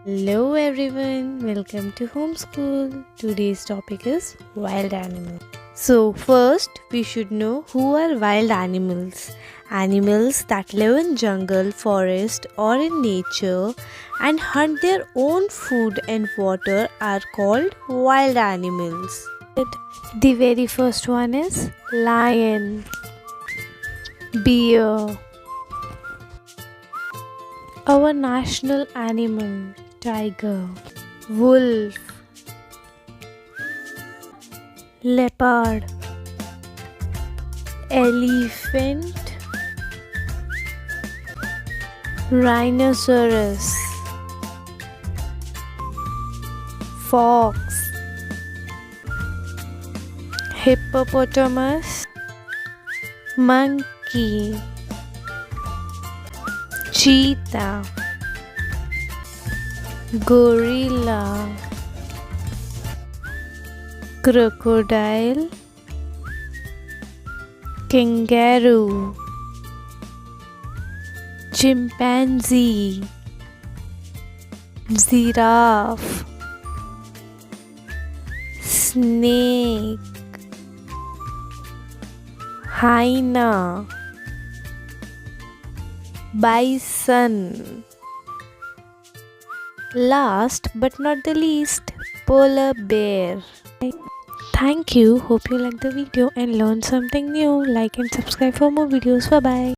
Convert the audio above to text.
Hello everyone, welcome to Homeschool. Today's topic is wild animals. So, first we should know who are wild animals. Animals that live in jungle, forest or in nature and hunt their own food and water are called wild animals. The very first one is lion, bear, our national animal, tiger, wolf, leopard, elephant, rhinoceros, fox, hippopotamus, monkey, cheetah, gorilla, crocodile, kangaroo, chimpanzee, giraffe, snake, hyena, bison. Last but not the least, polar bear. Thank you. Hope you liked the video and learned something new. Like and subscribe for more videos. Bye bye.